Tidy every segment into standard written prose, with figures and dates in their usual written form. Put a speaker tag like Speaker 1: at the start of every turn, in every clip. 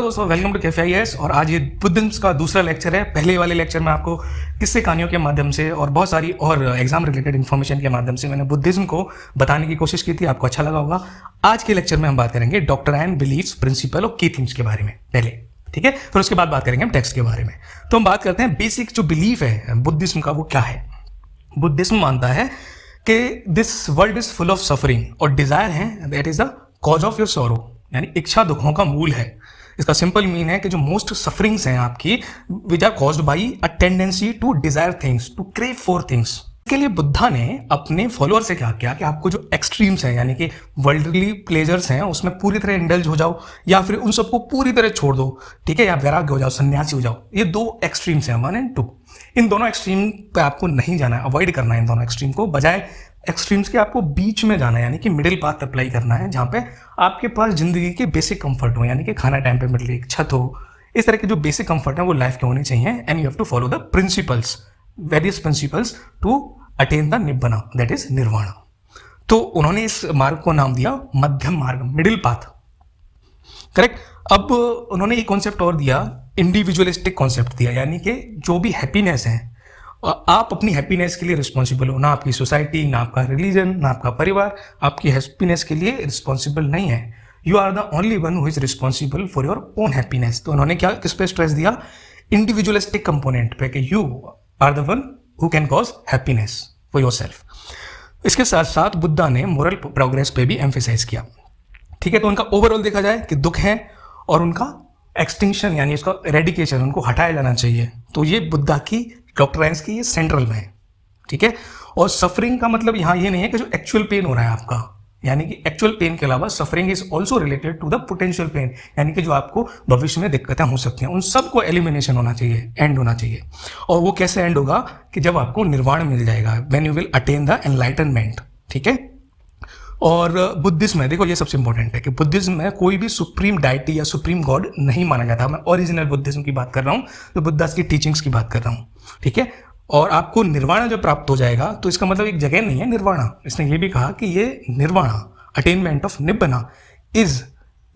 Speaker 1: Hello दोस्तों, welcome to cafe IAS. और आज ये बुद्धिज्म का दूसरा लेक्चर है। पहले वाले लेक्चर में आपको किस्से कहानियों के माध्यम से और बहुत सारी और एग्जाम रिलेटेड इन्फॉर्मेशन के माध्यम से मैंने बुद्धिज्म को बताने की कोशिश की थी। आपको अच्छा लगा होगा। आज के लेक्चर में हम बात करेंगे डॉक्ट्राइन, बिलीफ्स, प्रिंसिपल और की थीम्स के बारे में पहले, ठीक है। फिर उसके बाद बात करेंगे हम टेक्स्ट के बारे में। तो हम बात करते हैं बेसिक जो बिलीफ है बुद्धिज्म का, वो क्या है। बुद्धिज्म मानता है कि this world is full of suffering और डिजायर है that is the cause of your sorrow, यानी इच्छा दुखों का मूल है। इसका सिंपल मीन है कि जो मोस्ट सफरिंग्स हैं आपकी which are caused by a tendency to desire things, to crave for things. इसके लिए बुद्धा ने अपने फॉलोअर से क्या किया कि आपको जो एक्सट्रीम्स हैं यानी कि वर्ल्डली प्लेजर्स हैं उसमें पूरी तरह इंडल्ज हो जाओ या फिर उन सबको पूरी तरह छोड़ दो, ठीक है, या वैराग्य हो जाओ, सन्यासी हो जाओ। ये दो एक्सट्रीम्स हैं, 1 and 2। इन दोनों एक्सट्रीम पे आपको नहीं जाना है, अवॉइड करना है इन दोनों एक्सट्रीम को। बजाय एक्सट्रीम्स के आपको बीच में जाना है, यानी कि मिडिल पाथ अप्लाई करना है, जहाँ पे आपके पास जिंदगी के बेसिक कंफर्ट हो, यानी कि खाना टाइम पे मिल रही, एक छत हो, इस तरह के जो बेसिक कंफर्ट है वो लाइफ के होने चाहिए। And you have to follow the principles, various principles to attain the nibbana, that is nirvana. तो उन्होंने इस मार्ग को नाम दिया मध्यम मार्ग, मिडिल पाथ, करेक्ट। अब उन्होंने एक कॉन्सेप्ट और दिया, इंडिविजुअलिस्टिक कॉन्सेप्ट दिया, यानी कि जो भी हैप्पीनेस है आप अपनी हैप्पीनेस के लिए रिस्पॉन्सिबल हो, ना आपकी सोसाइटी, ना आपका रिलीजन, ना आपका परिवार आपकी हैप्पीनेस के लिए रिस्पॉन्सिबल नहीं है। You are the only one who is responsible for your own happiness. तो उन्होंने क्या किस पे स्ट्रेस दिया, इंडिविजुअलिस्टिक कंपोनेंट पे, कि you are the one who can cause happiness for yourself. इसके साथ साथ बुद्धा ने मोरल प्रोग्रेस पे भी एम्फेसाइज किया, ठीक है। तो उनका ओवरऑल देखा जाए कि दुख है और उनका एक्सटिंक्शन यानी इसका रेडिकेशन, उनको हटाया जाना चाहिए। तो ये बुद्धा की डॉक्ट्राइन्स की ये सेंट्रल में है, ठीक है। और सफरिंग का मतलब यहाँ ये नहीं है कि जो एक्चुअल पेन हो रहा है आपका, यानी कि एक्चुअल पेन के अलावा suffering is also related to the potential pain, यानी कि जो आपको भविष्य में दिक्कतें हो सकती हैं उन सबको एलिमिनेशन होना चाहिए, एंड होना चाहिए। और वो कैसे एंड होगा कि जब आपको निर्वाण मिल जाएगा, when you will attain the enlightenment, ठीक है। और बुद्धिज्म में देखो ये सबसे इंपॉर्टेंट है कि बुद्धिज्म में कोई भी सुप्रीम डाइटी या सुप्रीम गॉड नहीं माना जाता। मैं ओरिजिनल बुद्धिज्म की बात कर रहा हूँ, तो बुद्धा की टीचिंग्स की बात कर रहा हूँ, ठीक है। और आपको निर्वाणा जब प्राप्त हो जाएगा तो इसका मतलब एक जगह नहीं है निर्वाणा। इसने ये भी कहा कि ये nirvana, attainment of nibbana, is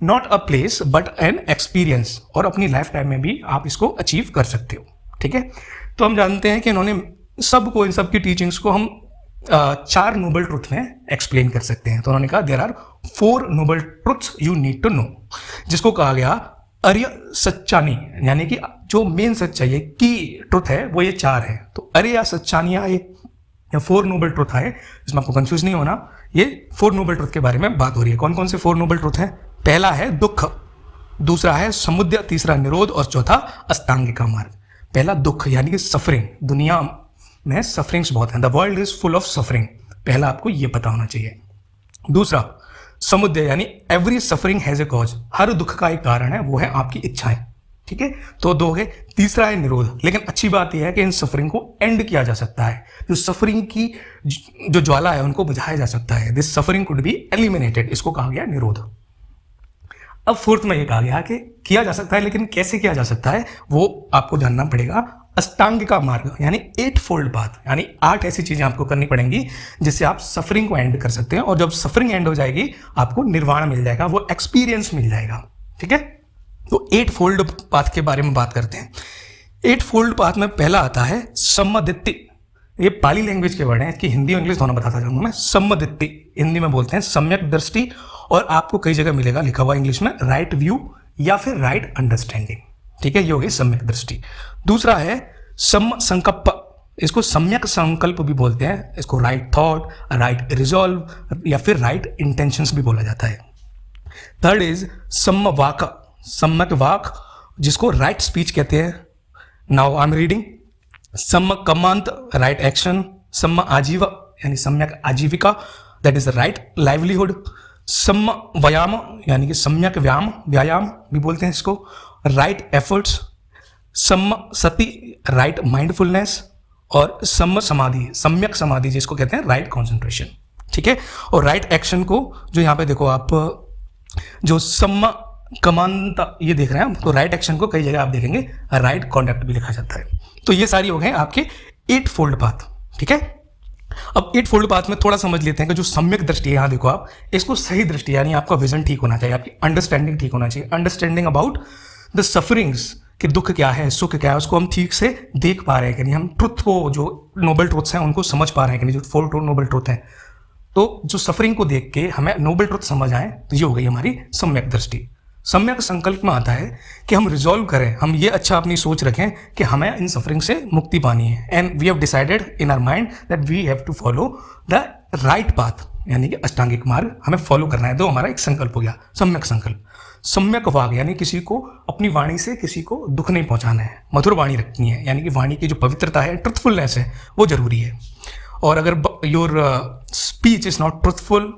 Speaker 1: not a place but an experience, और अपनी लाइफ टाइम में भी आप इसको अचीव कर सकते हो, ठीक है। तो हम जानते हैं कि इन्होंने सबको, इन सब की टीचिंग्स को हम 4 नोबल ट्रुथ में एक्सप्लेन कर सकते हैं। तो उन्होंने कहा there are 4 noble truths you need to know, जिसको कहा गया अर्य सच्चानी, यानी कि जो मेन सच्चाई है, की ट्रुथ है, वो ये 4 है। तो अर्य या सच्चानी आए या 4 नोबल ट्रुथ आए, इसमें आपको कंफ्यूज नहीं होना। ये 4 नोबल ट्रुथ के बारे में बात हो रही है। कौन कौन से 4 नोबल ट्रुथ हैं? पहला है दुख, दूसरा है समुद्र, तीसरा निरोध और चौथा अष्टांगिका मार्ग। पहला दुख यानी कि सफरिंग, दुनिया में सफरिंग्स बहुत हैं, the world is full of suffering, पहला आपको ये पता होना चाहिए। दूसरा समुद्र यानी every suffering has a cause, हर दुख का एक कारण है, वो है आपकी इच्छाएं, ठीक है। तो 2 है। तीसरा है निरोध, लेकिन अच्छी बात यह है कि इन सफरिंग को एंड किया जा सकता है, जो सफरिंग की जो ज्वाला है उनको बुझाया जा सकता है। This suffering could be eliminated, इसको कहा गया निरोध। अब 4th में ये कहा गया कि किया जा सकता है, लेकिन कैसे किया जा सकता है वो आपको जानना पड़ेगा। अष्टांगिका मार्ग यानी 8 फोल्ड पाथ, यानी 8 ऐसी चीजें आपको करनी पड़ेंगी जिससे आप सफरिंग को एंड कर सकते हैं। और जब सफरिंग एंड हो जाएगी आपको निर्वाण मिल जाएगा, वो एक्सपीरियंस मिल जाएगा, ठीक है। तो 8 फोल्ड पाथ के बारे में बात करते हैं। 8 फोल्ड पाथ में पहला आता है सम्मदित्ति। ये पाली लैंग्वेज के वर्ड हैं, इसकी हिंदी और इंग्लिश दोनों बताता जाऊंगा मैं। सम्मदित्ति हिंदी में बोलते हैं सम्यक दृष्टि, और आपको कई जगह मिलेगा लिखा हुआ इंग्लिश में राइट व्यू या फिर राइट अंडरस्टैंडिंग, ठीक है। ये हो गई सम्यक दृष्टि। दूसरा है सम संकल्प, इसको सम्यक संकल्प भी बोलते हैं, इसको राइट थॉट, राइट रिजॉल्व या फिर राइट इंटेंशंस भी बोला जाता है। थर्ड इज सम्मवाक, सम्यक वाक, जिसको राइट स्पीच कहते हैं। Now I am reading. सम्यक कमांत, राइट एक्शन। सम्म आजीव यानी सम्यक आजीविका, दैट इज राइट लाइवलीहुड। सम्म व्यायाम यानी कि सम्यक व्यायाम, व्यायाम भी बोलते हैं इसको, राइट एफर्ट्स। सम्म सति, राइट माइंडफुलनेस। और सम्म समाधि, सम्यक समाधि जिसको कहते हैं राइट कॉन्सेंट्रेशन, ठीक है। और राइट एक्शन को जो यहाँ पे देखो आप, जो सम्म कमांत ये देख रहे हैं, तो राइट एक्शन को कई जगह आप देखेंगे राइट कॉन्डक्ट भी लिखा जाता है। तो ये सारी हो गए आपके 8 फोल्ड पाथ, ठीक है। अब 8 फोल्ड पाथ में थोड़ा समझ लेते हैं कि जो सम्यक दृष्टि है, यहाँ देखो आप, इसको सही दृष्टि यानी आपका विजन ठीक होना चाहिए, आपकी अंडरस्टैंडिंग ठीक होना चाहिए। अंडरस्टैंडिंग अबाउट द सफरिंग्स कि दुख क्या है, सुख क्या है, उसको हम ठीक से देख पा रहे हैं कि नहीं, हम ट्रुथ को, जो नोबल ट्रुथ्स हैं उनको समझ पा रहे हैं कि नहीं, जो फोर नोबल ट्रुथ हैं। तो जो सफरिंग को देख के हमें नोबल ट्रुथ समझ आए, तो ये हो गई हमारी सम्यक दृष्टि। सम्यक संकल्प में आता है कि हम रिजॉल्व करें, हम ये अच्छा अपनी सोच रखें कि हमें इन सफरिंग से मुक्ति पानी है, and we have decided in our mind that we have to follow the right path, यानी कि अष्टांगिक मार्ग हमें फॉलो करना है। तो हमारा एक संकल्प हो गया सम्यक संकल्प। सम्यक वाग यानी किसी को अपनी वाणी से किसी को दुख नहीं पहुंचाना है, मधुर वाणी रखनी है, यानी कि वाणी की जो पवित्रता है, ट्रुथफुलनेस है, वो जरूरी है। और अगर your speech is not truthful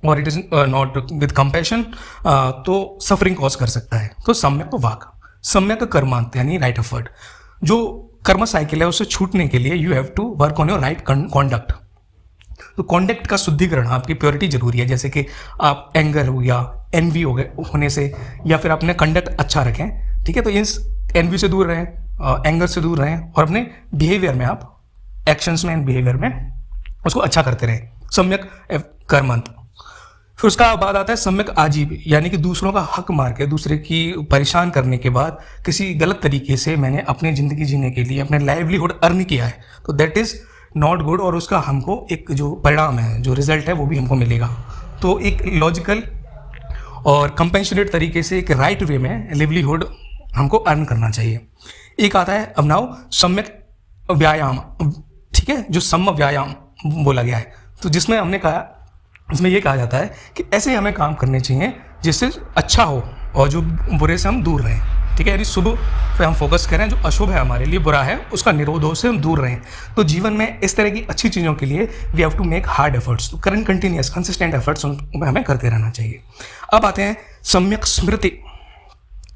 Speaker 1: और it is not with compassion, तो सफरिंग कॉज कर सकता है। तो सम्यक वाक, सम्यक कर्मांत यानी राइट एफर्ट। जो कर्म साइकिल है उससे छूटने के लिए you have to work on your right conduct. तो कॉन्डक्ट का शुद्धिकरण, आपकी प्योरिटी जरूरी है, जैसे कि आप एंगर हो या एनवी हो गए होने से, या फिर अपने कंडक्ट अच्छा रखें, ठीक है। तो इस एनवी से दूर रहें, एंगर से दूर रहें, और अपने बिहेवियर में, आप एक्शंस में एंड बिहेवियर में उसको अच्छा करते रहें। सम्यक कर्मांत। फिर उसका बाद आता है सम्यक आजीव, यानी कि दूसरों का हक मार के, दूसरे की परेशान करने के बाद किसी गलत तरीके से मैंने अपनी ज़िंदगी जीने के लिए अपने लाइवलीहुड अर्न किया है, तो दैट इज़ नॉट गुड, और उसका हमको एक जो परिणाम है, जो रिजल्ट है, वो भी हमको मिलेगा। तो एक लॉजिकल और कंपेंशनेट तरीके से एक राइट वे में लिवलीहुड हमको अर्न करना चाहिए। एक आता है अब नाउ सम्यक व्यायाम, ठीक है, जो सम व्यायाम बोला गया है, तो जिसमें हमने कहा, इसमें यह कहा जाता है कि ऐसे हमें काम करने चाहिए जिससे अच्छा हो और जो बुरे से हम दूर रहें, ठीक है। यानी शुभ पे हम फोकस करें, जो अशुभ है हमारे लिए, बुरा है, उसका निरोध हो, से हम दूर रहें। तो जीवन में इस तरह की अच्छी चीज़ों के लिए we have to make hard efforts, तो करंट कंटिन्यूस कंसिस्टेंट एफर्ट्स उनमें हमें करते रहना चाहिए। अब आते हैं सम्यक स्मृति,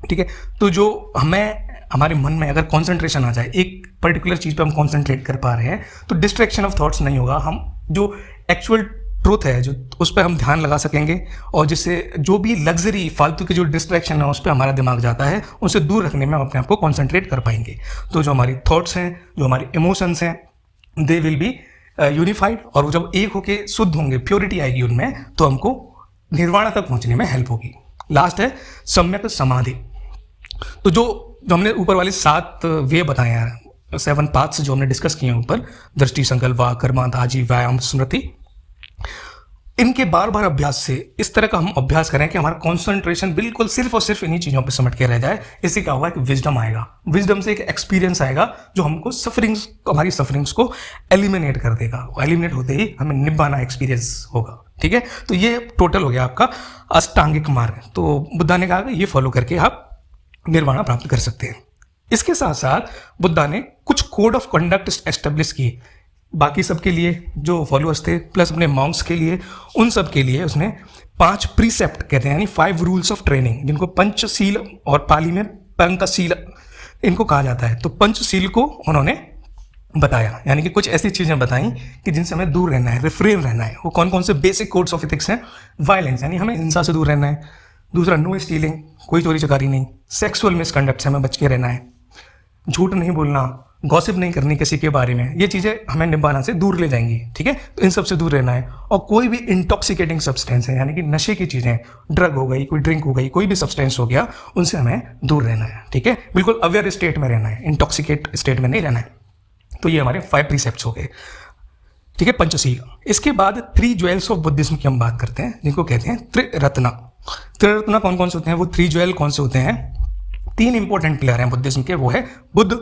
Speaker 1: ठीक है। तो जो हमें हमारे मन में अगर कॉन्सेंट्रेशन आ जाए, एक पर्टिकुलर चीज़ पे हम कॉन्सेंट्रेट कर पा रहे हैं, तो डिस्ट्रैक्शन ऑफ थॉट्स नहीं होगा। हम जो एक्चुअल ट्रूथ है, जो उस पर हम ध्यान लगा सकेंगे, और जिससे जो भी लग्जरी फालतू की जो डिस्ट्रैक्शन है उस पर हमारा दिमाग जाता है, उनसे दूर रखने में हम अपने आप को कॉन्सेंट्रेट कर पाएंगे। तो जो हमारी थॉट्स हैं, जो हमारी इमोशंस हैं, दे विल बी यूनिफाइड, और वो जब एक होके शुद्ध होंगे, प्योरिटी आएगी उनमें, तो हमको निर्वाण तक पहुंचने में हेल्प होगी। लास्ट है सम्यक समाधि। तो जो हमने ऊपर वाले 7 वे बताए हैं, 7 पाथ्स जो हमने डिस्कस किए हैं ऊपर, दृष्टि, संकल्प, वाक, कर्मांत, आजीव, व्यायाम, स्मृति, इनके बार बार अभ्यास से इस तरह का हम अभ्यास करें कि हमारा कंसंट्रेशन बिल्कुल सिर्फ और सिर्फ इन्हीं चीज़ों पे सिमट के रह जाए। इससे क्या होगा कि विजडम आएगा, विजडम से एक एक्सपीरियंस आएगा जो हमको सफरिंग्स, हमारी सफरिंग्स को एलिमिनेट कर देगा। एलिमिनेट होते ही हमें निब्बाना एक्सपीरियंस होगा, ठीक है। तो ये टोटल हो गया आपका अष्टांगिक मार्ग। तो बुद्धा ने कहा कि ये फॉलो करके आप निर्वाणा प्राप्त कर सकते हैं। इसके साथ साथ बुद्धा ने कुछ कोड ऑफ कंडक्ट एस्टेब्लिश किए, बाकी सबके लिए जो फॉलोअर्स थे, प्लस अपने मॉन्क्स के लिए, उन सब के लिए उसने 5 प्रीसेप्ट कहते हैं, यानी 5 रूल्स ऑफ ट्रेनिंग, जिनको पंचशील और पाली में पंचशील इनको कहा जाता है। तो पंचशील को उन्होंने बताया, यानी कि कुछ ऐसी चीज़ें बताई कि जिनसे हमें दूर रहना है, रिफ्रेन रहना है। वो कौन कौन से बेसिक कोड्स ऑफ एथिक्स हैं? वायलेंस, यानी हमें हिंसा से दूर रहना है। दूसरा, नो स्टीलिंग, कोई चोरी चकारी नहीं। सेक्सुअल मिसकंडक्ट से हमें बच के रहना है। झूठ नहीं बोलना, गॉसिप नहीं करनी किसी के बारे में, ये चीज़ें हमें निभाना से दूर ले जाएंगी, ठीक है। तो इन सब से दूर रहना है। और कोई भी इंटॉक्सिकेटिंग सब्सटेंस है, यानी कि नशे की चीज़ें, ड्रग हो गई, कोई ड्रिंक हो गई, कोई भी सब्सटेंस हो गया, उनसे हमें दूर रहना है, ठीक है। बिल्कुल अवेयर स्टेट में रहना है, इंटॉक्सिकेट स्टेट में नहीं रहना है। तो ये हमारे 5 प्रीसेप्ट्स हो गए, ठीक है, पंचशील। इसके बाद 3 ज्वेल्स ऑफ बुद्धिज्म की हम बात करते हैं, जिनको कहते हैं त्रिरत्न। त्रिरत्न कौन कौन से होते हैं? वो 3 ज्वेल कौन से होते हैं? 3 इंपॉर्टेंट पिलर हैं बुद्धिज्म के, वो है बुद्ध,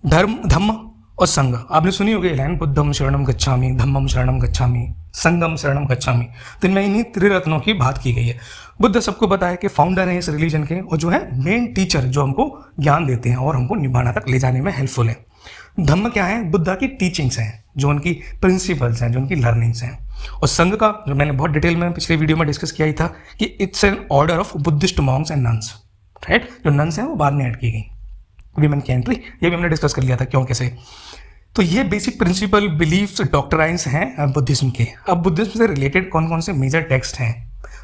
Speaker 1: धर्म, धम्म और संघ। आपने सुनी होगी लाइन, बुद्धम शरणम गच्छामि, धम्मम शरणम गच्छामि, संघम शरणम गच्छामि। तो इनमें इन्हीं त्रिरत्नों की बात की गई है। बुद्ध सबको पता है कि फाउंडर हैं इस रिलीजन के, और जो है मेन टीचर, जो हमको ज्ञान देते हैं और हमको निभाना तक ले जाने में हेल्पफुल है। धम्म क्या है? बुद्धा की टीचिंग्स हैं, जो उनकी प्रिंसिपल्स हैं, जो उनकी लर्निंग्स हैं। और संघ का, जो मैंने बहुत डिटेल में पिछले वीडियो में डिस्कस किया ही था, कि it's an order of Buddhist Monks and nuns, right. जो नन्स हैं वो बाद में ऐड की गई, विमेन की एंट्री, ये भी हमने डिस्कस कर लिया था क्यों कैसे। तो ये बेसिक प्रिंसिपल, बिलीफ्स, डॉक्ट्राइन्स हैं बुद्धिज्म के। अब बुद्धिज्म से रिलेटेड कौन कौन से मेजर टेक्स्ट हैं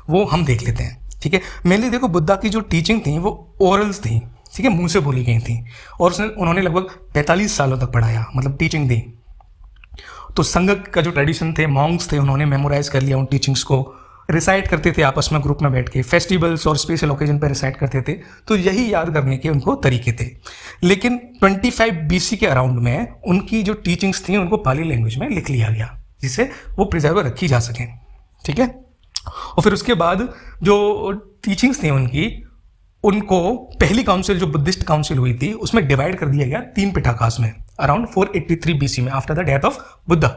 Speaker 1: वो हम देख लेते हैं, ठीक है। मेनली देखो, बुद्धा की जो टीचिंग थी वो ओरल्स थी, ठीक है, मुंह से बोली गई थी, और उन्होंने लगभग 45 सालों तक पढ़ाया, मतलब टीचिंग दी। तो संघ का जो ट्रेडिशन थे, मॉन्क्स थे, उन्होंने मेमोराइज कर लिया उन टीचिंग्स को, रिसाइट करते थे आपस में ग्रुप में बैठ के, फेस्टिवल्स और स्पेशल ओकेजन पर रिसाइट करते थे, तो यही याद करने के उनको तरीके थे। लेकिन 25 BC के अराउंड में उनकी जो टीचिंग्स थी उनको पाली लैंग्वेज में लिख लिया गया, जिससे वो प्रिजर्व रखी जा सकें, ठीक है। और फिर उसके बाद जो टीचिंग्स थी उनको पहली काउंसिल जो बुद्धिस्ट काउंसिल हुई थी उसमें डिवाइड कर दिया गया 3 पिटाकास में, अराउंड 483 BC में, after the death of Buddha.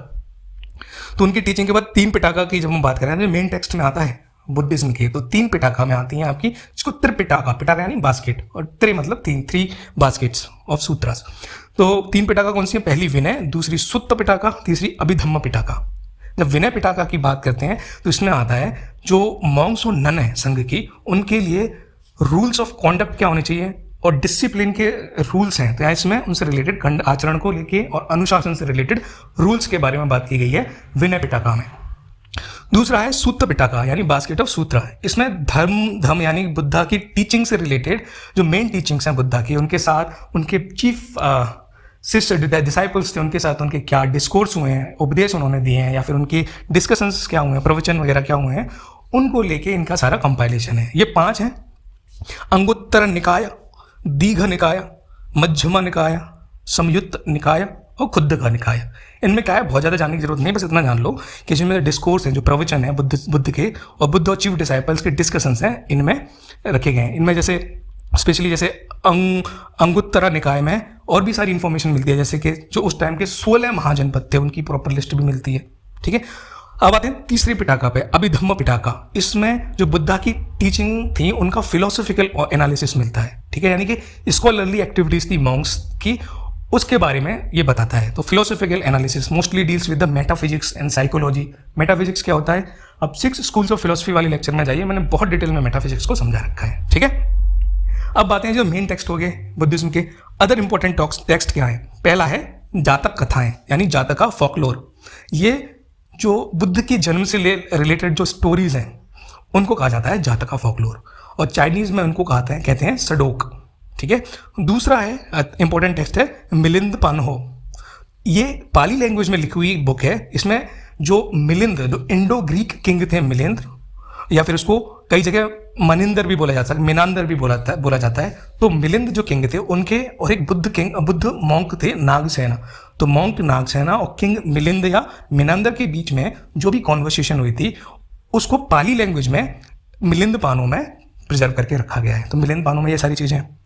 Speaker 1: तो उनकी टीचिंग के बाद 3 पिटाका की जब हम बात करें, मेन टेक्स्ट में आता है बुद्धिज्म के, तो 3 पिटाका में आती हैं आपकी, जिसको त्रिपिटाका, पिटाका यानी बास्केट, और त्रि मतलब 3 बास्केट्स ऑफ सूत्रास। तो 3 पिटाका कौन सी है? पहली विनय, दूसरी सुत्त पिटाका, तीसरी अभिधम्म पिटाका। जब विनय पिटाका की बात करते हैं तो इसमें आता है जो मॉन्क्स और नन है संघ की, उनके लिए रूल्स ऑफ कॉन्डक्ट क्या होने चाहिए और डिसिप्लिन के रूल्स हैं, तो इसमें उनसे रिलेटेड खंड आचरण को लेके और अनुशासन से रिलेटेड रूल्स के बारे में बात की गई है विनय पिटाका में। दूसरा है सूत्र पिटाका यानी बास्केट ऑफ सूत्र। इसमें धर्म यानी बुद्धा की टीचिंग से रिलेटेड जो मेन टीचिंग्स हैं बुद्धा की, उनके साथ उनके चीफ शिष्य डिसाइपल्स थे, उनके साथ उनके क्या डिस्कोर्स हुए हैं, उपदेश उन्होंने दिए हैं, या फिर उनकी डिस्कशंस क्या हुए हैं, प्रवचन वगैरह क्या हुए हैं, उनको लेके इनका सारा कंपाइलेशन है। ये 5 हैं: अंगुत्तर निकाय, दीघ निकाय, मध्यमा निकाय, संयुक्त निकाय और खुद्द का निकाय। इनमें क्या है, बहुत ज़्यादा जानने की जरूरत नहीं, बस इतना जान लो कि इसमें डिस्कोर्स हैं, जो प्रवचन है बुद्ध के और बुद्ध और चीफ डिसाइपल्स के डिस्कशंस हैं, इनमें रखे गए हैं। इनमें जैसे स्पेशली जैसे अंगुत्तरा निकाय में और भी सारी इंफॉर्मेशन मिलती है, जैसे कि जो उस टाइम के 16 महाजनपद थे उनकी प्रॉपर लिस्ट भी मिलती है, ठीक है। अब आते हैं तीसरी पिटाका पे, अभिधम्म पिटाका। इसमें जो बुद्धा की टीचिंग थी उनका फिलोसॉफिकल एनालिसिस मिलता है, ठीक है, यानी कि स्कॉलरली एक्टिविटीज थी मॉन्क्स की, उसके बारे में ये बताता है। तो philosophical analysis mostly deals with the metaphysics and psychology. Metaphysics क्या होता है, अब 6 स्कूल्स ऑफ फिलोसफी वाली लेक्चर में जाइए, मैंने बहुत डिटेल में मेटाफिजिक्स को समझा रखा है, ठीक है। अब बातें हैं जो मेन टेक्स्ट हो गए बुद्धिज्म के। अदर इंपॉर्टेंट टेक्स्ट क्या है? पहला है जातक कथाएं यानी जातका फॉकलोर। ये जो बुद्ध की जन्म से रिलेटेड जो स्टोरीज हैं उनको कहा जाता है जातका फॉकलोर, और चाइनीज में उनको कहते हैं सडोक, ठीक है। दूसरा है इंपॉर्टेंट टेक्स्ट है मिलिंद पान्हो। ये पाली लैंग्वेज में लिखी हुई बुक है। इसमें जो मिलिंद, जो इंडो ग्रीक किंग थे मिलिंद, या फिर उसको कई जगह मनिंदर भी बोला जाता है, मिनांदर भी बोला जाता है। तो मिलिंद जो किंग थे उनके और एक बुद्ध मॉन्क थे नागसेना। तो मॉन्क नागसेना और किंग मिलिंद या मिनांदर के बीच में जो भी कॉन्वर्सेशन हुई थी उसको पाली लैंग्वेज में मिलिंद पानो में प्रिजर्व करके रखा गया है। तो मिलिंद पानो में ये सारी चीज़ें हैं।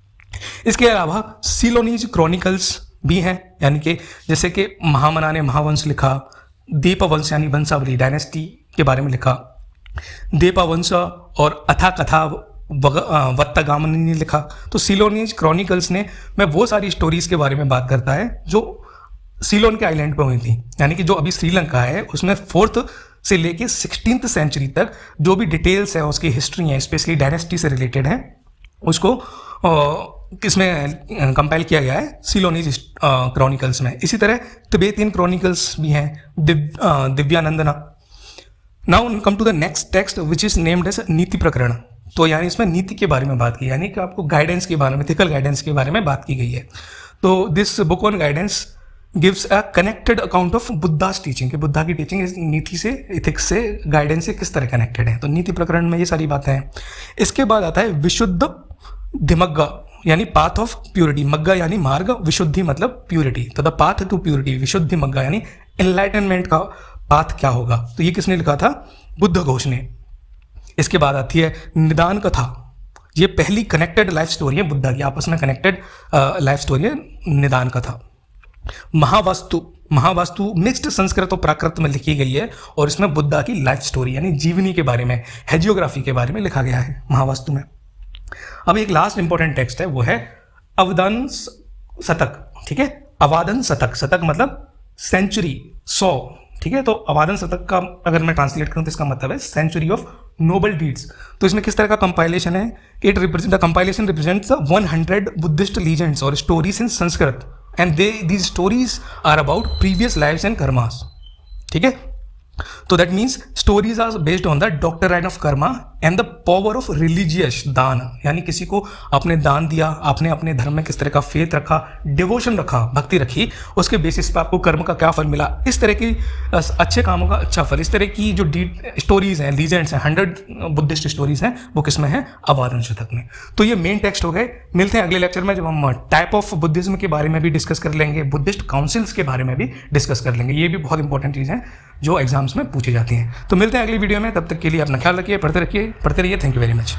Speaker 1: इसके अलावा सिलोनीज क्रॉनिकल्स भी हैं, यानी कि जैसे कि महामना ने महावंश लिखा, दीपवंश यानी वंशावली डायनेस्टी के बारे में लिखा, देपावंश और अथा कथा वत्तगामनी ने लिखा। तो सिलोनीज क्रॉनिकल्स ने में वो सारी स्टोरीज के बारे में बात करता है जो सीलोन के आइलैंड पे हुई थी, यानी कि जो अभी श्रीलंका है उसमें 4th से लेके 16th सेंचुरी तक जो भी डिटेल्स है उसकी हिस्ट्री है, स्पेशली डायनेस्टी से रिलेटेड है, उसको किसमें कंपाइल किया गया है, सिलोनीज क्रॉनिकल्स में। इसी तरह तिबेतियन क्रॉनिकल्स भी हैं, Divyanandana. Now come to the next text which is named as Niti Prakaran. तो यानी इसमें नीति के बारे में बात की, यानी कि आपको गाइडेंस के बारे में, एथिकल गाइडेंस के बारे में बात की गई है। तो this book on guidance gives a connected account of Buddhas teaching, कि बुद्धा की टीचिंग नीति से, एथिक्स से, गाइडेंस से किस तरह कनेक्टेड है। तो नीति प्रकरण में ये सारी बातें हैं। इसके बाद आता है विशुद्ध धिमग्गा यानी पाथ ऑफ प्योरिटी। मग्गा यानी मार्ग, विशुद्धि मतलब प्योरिटी। तो द पाथ टू प्योरिटी, विशुद्धि मग्गा यानी एनलाइटनमेंट का पाथ क्या होगा। तो ये किसने लिखा था? बुद्ध घोष ने। इसके बाद आती है निदान कथा। ये पहली कनेक्टेड लाइफ स्टोरी है बुद्धा की, आपस में कनेक्टेड लाइफ स्टोरी है निदान कथा। महावास्तु मिक्स्ड संस्कृत और प्राकृत में लिखी गई है, और इसमें बुद्धा की लाइफ स्टोरी यानी जीवनी के बारे में, हेजियोग्राफी के बारे में लिखा गया है महावास्तु में। अब एक लास्ट इंपॉर्टेंट टेक्स्ट है, वो है अवदान शतक, ठीक है। अवादन शतक, शतक मतलब सेंचुरी, 100, ठीक है। तो अवादन शतक का अगर मैं ट्रांसलेट करूं तो इसका मतलब है सेंचुरी ऑफ नोबल डीड्स। तो इसमें किस तरह का कंपाइलेशन है कि the compilation represents 100 Buddhist legends और stories in Sanskrit, and these stories are about previous lives and karmas, ठीक है। तो that means stories are based on the doctrine of karma and the power of religious dana, यानी किसी को आपने दान दिया, आपने अपने धर्म में किस तरह का फेथ रखा, डिवोशन रखा, भक्ति रखी, उसके बेसिस पे आपको कर्म का क्या फल मिला, इस तरह की अच्छे कामों का अच्छा फल, इस तरह की जो स्टोरीज हैं, लीजेंड्स हैं, 100 बुद्धिस्ट स्टोरीज हैं, वो किस में है, अवधारण शतक में। तो ये मेन टेक्स्ट हो गए। मिलते हैं अगले लेक्चर में जब हम टाइप ऑफ बुद्धिज्म के बारे में भी डिस्कस कर लेंगे, बुद्धिस्ट काउंसिल्स के बारे में भी डिस्कस कर लेंगे। ये भी बहुत इंपॉर्टेंट चीज़ है जो एग्जाम्स में पूछी जाती हैं। तो मिलते हैं अगली वीडियो में, तब तक के लिए अपना ख्याल रखिए, पढ़ते रहिए। Thank you very much.